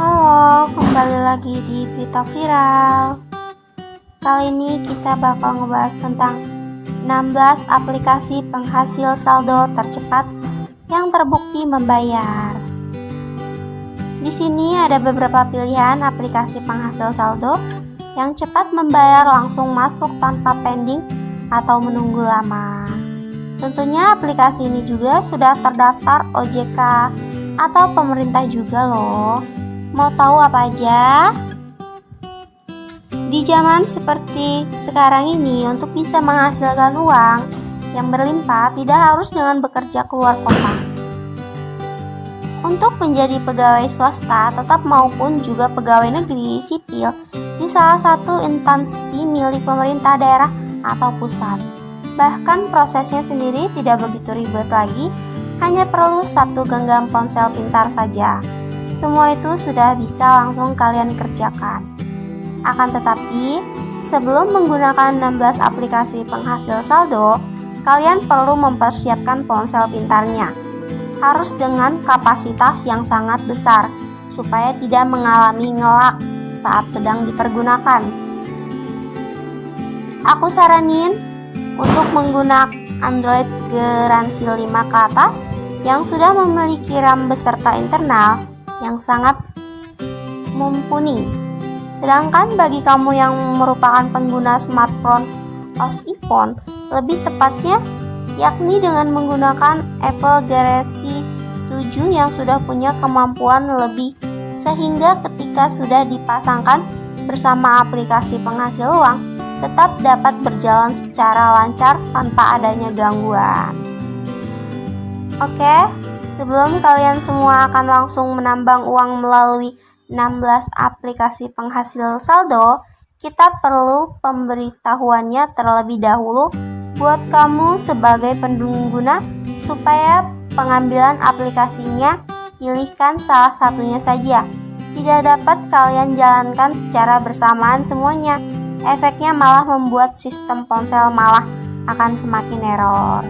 Halo, kembali lagi di Berita Viral. Kali ini kita bakal ngebahas tentang 16 aplikasi penghasil saldo tercepat yang terbukti membayar. Di sini ada beberapa pilihan aplikasi penghasil saldo yang cepat membayar langsung masuk tanpa pending atau menunggu lama. Tentunya aplikasi ini juga sudah terdaftar OJK atau pemerintah juga loh. Mau tahu apa aja? Di zaman seperti sekarang ini, untuk bisa menghasilkan uang yang berlimpah tidak harus dengan bekerja keluar kota. Untuk menjadi pegawai swasta tetap maupun juga pegawai negeri sipil di salah satu instansi milik pemerintah daerah atau pusat. Bahkan prosesnya sendiri tidak begitu ribet lagi, hanya perlu satu genggam ponsel pintar saja. Semua itu sudah bisa langsung kalian kerjakan. Akan tetapi, sebelum menggunakan 16 aplikasi penghasil saldo, kalian perlu mempersiapkan ponsel pintarnya. Harus dengan kapasitas yang sangat besar, supaya tidak mengalami ngelak saat sedang dipergunakan. Aku saranin untuk menggunakan Android garansi 5 ke atas yang sudah memiliki RAM beserta internal yang sangat mumpuni. Sedangkan bagi kamu yang merupakan pengguna smartphone OS iPhone, lebih tepatnya yakni dengan menggunakan Apple Galaxy 7 yang sudah punya kemampuan lebih, sehingga ketika sudah dipasangkan bersama aplikasi penghasil uang tetap dapat berjalan secara lancar tanpa adanya gangguan. Oke, sebelum kalian semua akan langsung menambang uang melalui 16 aplikasi penghasil saldo, kita perlu pemberitahuannya terlebih dahulu buat kamu sebagai pengguna supaya pengambilan aplikasinya pilihkan salah satunya saja. Tidak dapat kalian jalankan secara bersamaan semuanya. Efeknya malah membuat sistem ponsel malah akan semakin error.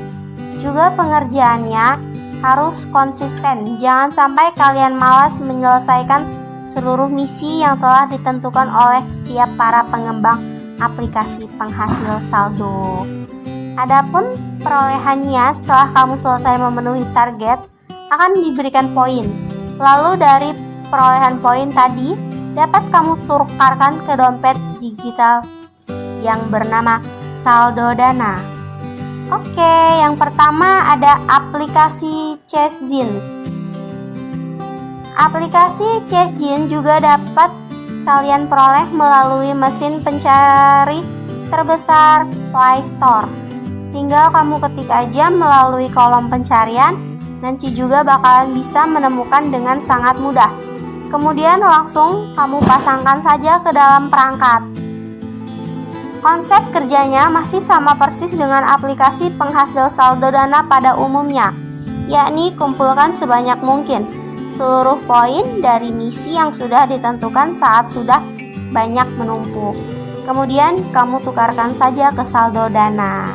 Juga pengerjaannya harus konsisten, jangan sampai kalian malas menyelesaikan seluruh misi yang telah ditentukan oleh setiap para pengembang aplikasi penghasil saldo. Adapun perolehannya setelah kamu selesai memenuhi target akan diberikan poin. Lalu dari perolehan poin tadi dapat kamu tukarkan ke dompet digital yang bernama saldo dana. Oke, yang pertama ada aplikasi CashZin. Aplikasi CashZin juga dapat kalian peroleh melalui mesin pencari terbesar Play Store. Tinggal kamu ketik aja melalui kolom pencarian, nanti juga bakalan bisa menemukan dengan sangat mudah. Kemudian langsung kamu pasangkan saja ke dalam perangkat. Konsep kerjanya masih sama persis dengan aplikasi penghasil saldo dana pada umumnya, yakni kumpulkan sebanyak mungkin seluruh poin dari misi yang sudah ditentukan saat sudah banyak menumpuk. Kemudian kamu tukarkan saja ke saldo dana.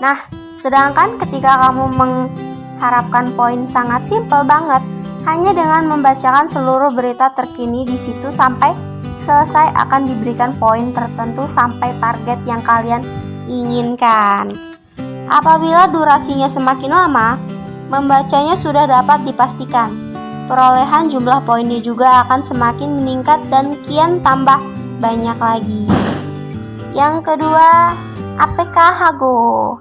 Nah, sedangkan ketika kamu mengharapkan poin sangat simpel banget, hanya dengan membacakan seluruh berita terkini di situ sampai selesai akan diberikan poin tertentu sampai target yang kalian inginkan. Apabila durasinya semakin lama, membacanya sudah dapat dipastikan. Perolehan jumlah poinnya juga akan semakin meningkat dan kian tambah banyak lagi. Yang kedua, APK Hago.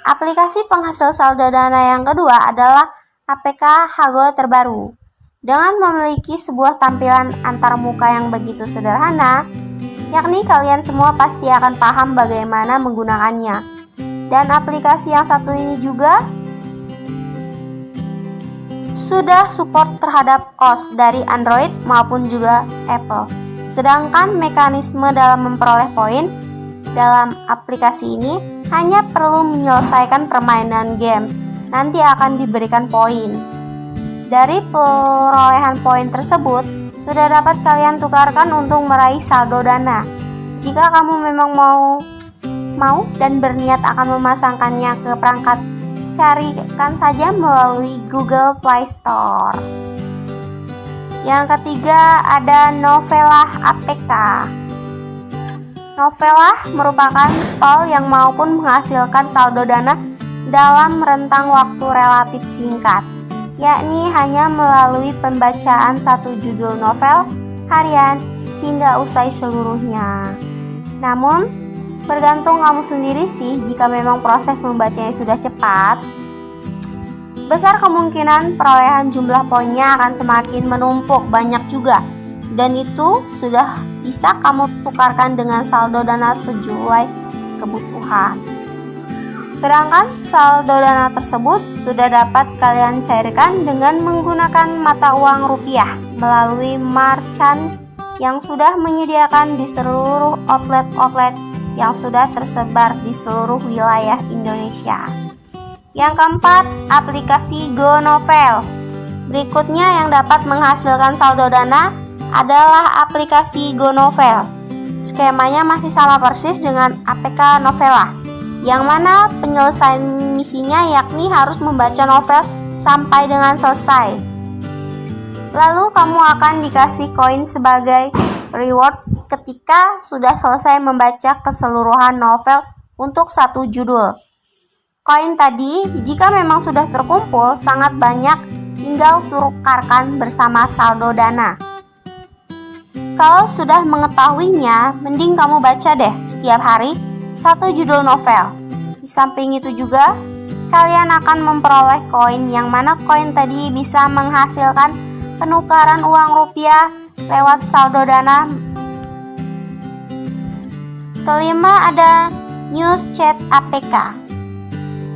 Aplikasi penghasil saldo dana yang kedua adalah APK Hago terbaru. Dengan memiliki sebuah tampilan antarmuka yang begitu sederhana, yakni kalian semua pasti akan paham bagaimana menggunakannya. Dan aplikasi yang satu ini juga sudah support terhadap iOS dari Android maupun juga Apple. Sedangkan mekanisme dalam memperoleh poin dalam aplikasi ini hanya perlu menyelesaikan permainan game, nanti akan diberikan poin. Dari perolehan poin tersebut, sudah dapat kalian tukarkan untuk meraih saldo dana. Jika kamu memang mau dan berniat akan memasangkannya ke perangkat, carikan saja melalui Google Play Store. Yang ketiga ada Novelah APK. Novelah merupakan tol yang maupun menghasilkan saldo dana dalam rentang waktu relatif singkat, yakni hanya melalui pembacaan satu judul novel harian hingga usai seluruhnya. Namun, bergantung kamu sendiri sih, jika memang proses membacanya sudah cepat, besar kemungkinan perolehan jumlah poinnya akan semakin menumpuk banyak juga, dan itu sudah bisa kamu tukarkan dengan saldo dana sesuai kebutuhan. Sedangkan saldo dana tersebut sudah dapat kalian cairkan dengan menggunakan mata uang rupiah melalui merchant yang sudah menyediakan di seluruh outlet-outlet yang sudah tersebar di seluruh wilayah Indonesia. Yang keempat, aplikasi GoNovel. Berikutnya yang dapat menghasilkan saldo dana adalah aplikasi GoNovel. Skemanya masih sama persis dengan APK Novelah, yang mana penyelesaian misinya yakni harus membaca novel sampai dengan selesai. Lalu kamu akan dikasih koin sebagai rewards ketika sudah selesai membaca keseluruhan novel untuk satu judul. Koin tadi jika memang sudah terkumpul sangat banyak, tinggal tukarkan bersama saldo dana. Kalau sudah mengetahuinya, mending kamu baca deh setiap hari satu judul novel. Di samping itu juga, kalian akan memperoleh koin yang mana koin tadi bisa menghasilkan penukaran uang rupiah lewat saldo dana. Kelima ada News Chat APK.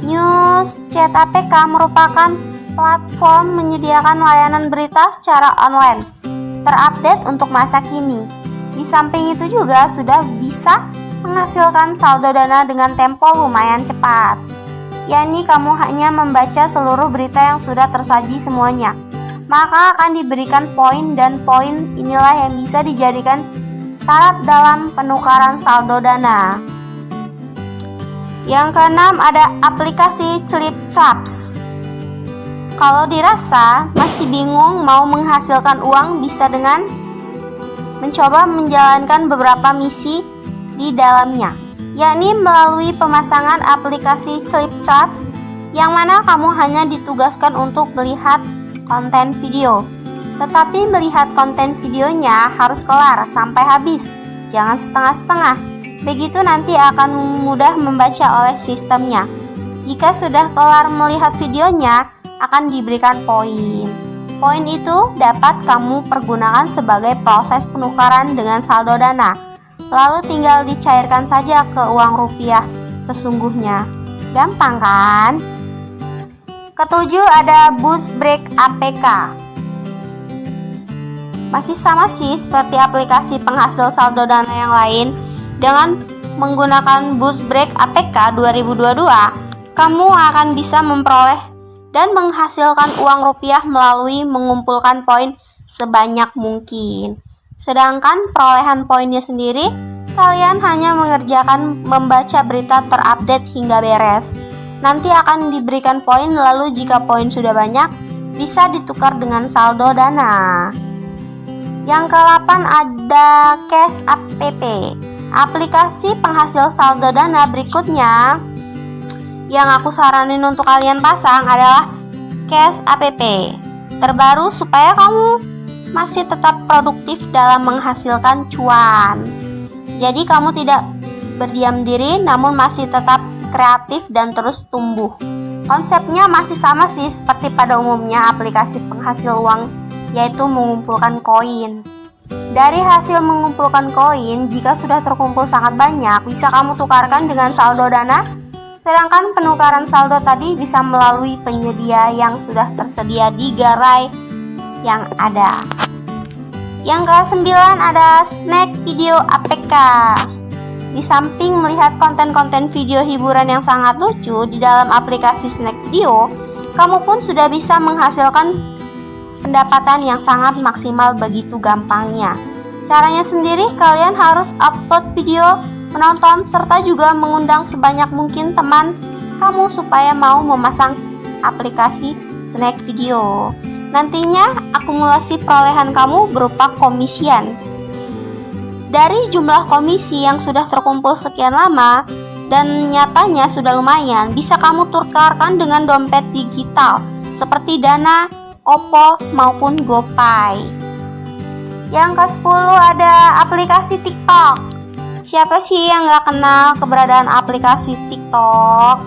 News Chat APK merupakan platform menyediakan layanan berita secara online terupdate untuk masa kini. Di samping itu juga sudah bisa menghasilkan saldo dana dengan tempo lumayan cepat, yakni kamu hanya membaca seluruh berita yang sudah tersaji semuanya, maka akan diberikan poin, dan poin inilah yang bisa dijadikan syarat dalam penukaran saldo dana. Yang keenam ada aplikasi ClipClaps. Kalau dirasa masih bingung mau menghasilkan uang, bisa dengan mencoba menjalankan beberapa misi di dalamnya, yakni melalui pemasangan aplikasi ClipClaps, yang mana kamu hanya ditugaskan untuk melihat konten video. Tetapi melihat konten videonya harus kelar sampai habis, jangan setengah-setengah. Begitu nanti akan mudah membaca oleh sistemnya. Jika sudah kelar melihat videonya, akan diberikan poin. Poin itu dapat kamu pergunakan sebagai proses penukaran dengan saldo dana. Lalu tinggal dicairkan saja ke uang rupiah sesungguhnya. Gampang kan? Ketujuh ada Boostbreak APK. Masih sama sih seperti aplikasi penghasil saldo dana yang lain. Dengan menggunakan Boostbreak APK 2022, kamu akan bisa memperoleh dan menghasilkan uang rupiah melalui mengumpulkan poin sebanyak mungkin. Sedangkan perolehan poinnya sendiri, kalian hanya mengerjakan membaca berita terupdate hingga beres. Nanti akan diberikan poin, lalu jika poin sudah banyak, bisa ditukar dengan saldo dana. Yang ke-8 ada Cash App. Aplikasi penghasil saldo dana berikutnya yang aku saranin untuk kalian pasang adalah Cash App. Terbaru supaya kamu masih tetap produktif dalam menghasilkan cuan. Jadi kamu tidak berdiam diri, namun masih tetap kreatif dan terus tumbuh. Konsepnya masih sama sih seperti pada umumnya aplikasi penghasil uang, yaitu mengumpulkan koin. Dari hasil mengumpulkan koin, jika sudah terkumpul sangat banyak, bisa kamu tukarkan dengan saldo dana. Sedangkan penukaran saldo tadi bisa melalui penyedia yang sudah tersedia di gerai yang ada. Yang ke-9 ada Snack Video APK. Di samping melihat konten-konten video hiburan yang sangat lucu di dalam aplikasi Snack Video, kamu pun sudah bisa menghasilkan pendapatan yang sangat maksimal begitu gampangnya. Caranya sendiri, kalian harus upload video, menonton, serta juga mengundang sebanyak mungkin teman kamu supaya mau memasang aplikasi Snack Video. Nantinya akumulasi perolehan kamu berupa komisian. Dari jumlah komisi yang sudah terkumpul sekian lama dan nyatanya sudah lumayan, bisa kamu tukarkan dengan dompet digital seperti Dana, Oppo maupun GoPay. Yang ke-10 ada aplikasi TikTok. Siapa sih yang gak kenal keberadaan aplikasi TikTok?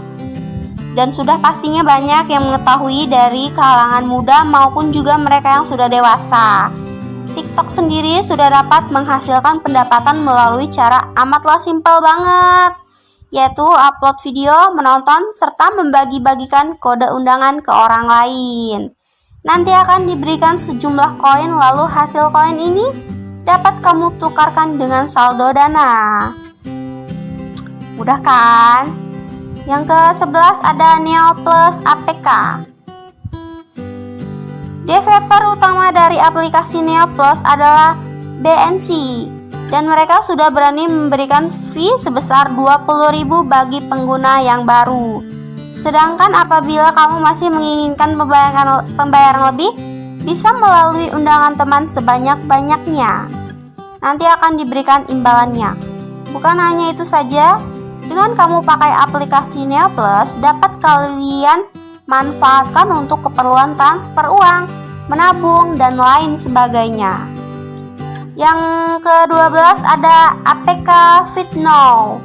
Dan sudah pastinya banyak yang mengetahui dari kalangan muda maupun juga mereka yang sudah dewasa. TikTok sendiri sudah dapat menghasilkan pendapatan melalui cara amatlah simpel banget, yaitu upload video, menonton, serta membagi-bagikan kode undangan ke orang lain. Nanti akan diberikan sejumlah koin, lalu hasil koin ini dapat kamu tukarkan dengan saldo Dana. Mudah kan? Yang ke-11 ada Neoplus APK. Developer utama dari aplikasi Neoplus adalah BNC dan mereka sudah berani memberikan fee sebesar 20.000 bagi pengguna yang baru. Sedangkan apabila kamu masih menginginkan pembayaran lebih, bisa melalui undangan teman sebanyak-banyaknya. Nanti akan diberikan imbalannya. Bukan hanya itu saja, dengan kamu pakai aplikasi Neoplus, dapat kalian manfaatkan untuk keperluan transfer uang, menabung, dan lain sebagainya. Yang ke-12 ada APK FitNow.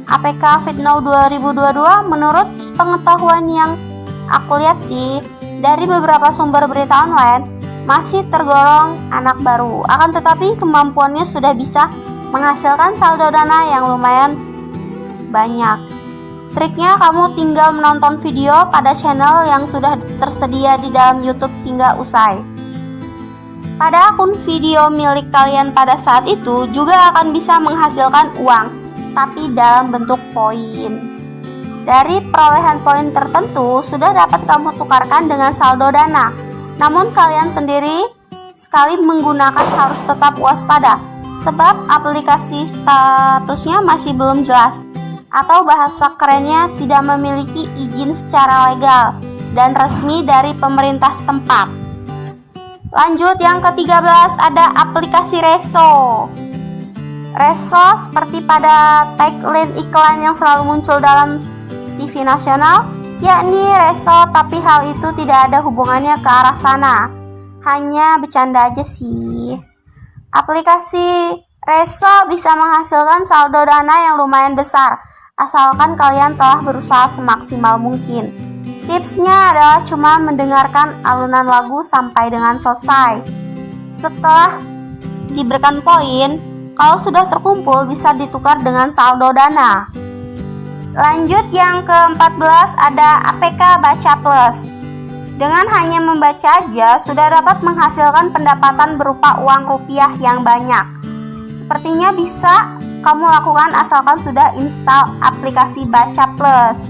APK FitNow 2022 menurut pengetahuan yang aku lihat sih dari beberapa sumber berita online masih tergolong anak baru. Akan tetapi kemampuannya sudah bisa menghasilkan saldo Dana yang lumayan banyak. Triknya kamu tinggal menonton video pada channel yang sudah tersedia di dalam YouTube hingga usai. Pada akun video milik kalian pada saat itu juga akan bisa menghasilkan uang, tapi dalam bentuk poin. Dari perolehan poin tertentu sudah dapat kamu tukarkan dengan saldo Dana. Namun kalian sendiri sekali menggunakan harus tetap waspada, sebab aplikasi statusnya masih belum jelas, atau bahasa kerennya tidak memiliki izin secara legal dan resmi dari pemerintah setempat. Lanjut, yang ke-13 ada aplikasi Reso. Reso seperti pada tagline iklan yang selalu muncul dalam TV nasional, yakni Reso, tapi hal itu tidak ada hubungannya ke arah sana. Hanya bercanda aja sih. Aplikasi Reso bisa menghasilkan saldo Dana yang lumayan besar, asalkan kalian telah berusaha semaksimal mungkin. Tipsnya adalah cuma mendengarkan alunan lagu sampai dengan selesai. Setelah diberikan poin, kalau sudah terkumpul bisa ditukar dengan saldo Dana. Lanjut, yang ke-14 ada APK Baca Plus. Dengan hanya membaca aja sudah dapat menghasilkan pendapatan berupa uang rupiah yang banyak. Sepertinya bisa kamu lakukan asalkan sudah install aplikasi Baca Plus.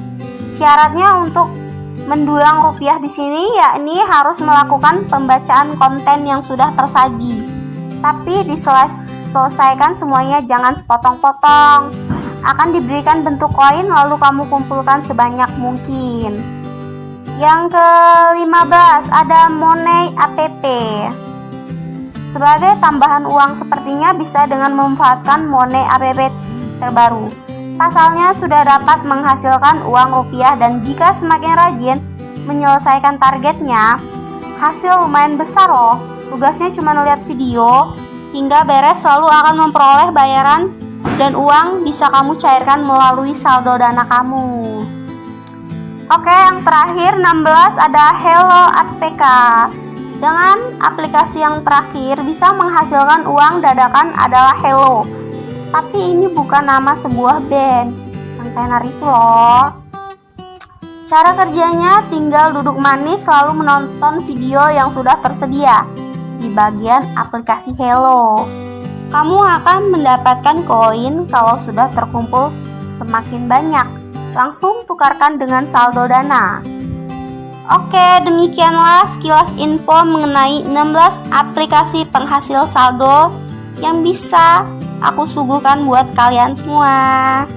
Syaratnya untuk mendulang rupiah di sini yakni harus melakukan pembacaan konten yang sudah tersaji. Tapi diselesaikan semuanya, jangan sepotong-potong. Akan diberikan bentuk koin lalu kamu kumpulkan sebanyak mungkin. Yang ke-15 ada Money App. Sebagai tambahan uang sepertinya bisa dengan memanfaatkan Money App terbaru. Pasalnya sudah dapat menghasilkan uang rupiah dan jika semakin rajin menyelesaikan targetnya, hasil lumayan besar loh. Tugasnya cuma lihat video hingga beres lalu akan memperoleh bayaran dan uang bisa kamu cairkan melalui saldo Dana kamu. Oke, yang terakhir 16 ada Hello APK. Dengan aplikasi yang terakhir bisa menghasilkan uang dadakan adalah Hello. Tapi ini bukan nama sebuah band yang tenar itu loh. Cara kerjanya tinggal duduk manis lalu menonton video yang sudah tersedia di bagian aplikasi Hello. Kamu akan mendapatkan koin kalau sudah terkumpul semakin banyak. Langsung tukarkan dengan saldo Dana. Oke, demikianlah sekilas info mengenai 16 aplikasi penghasil saldo yang bisa aku suguhkan buat kalian semua.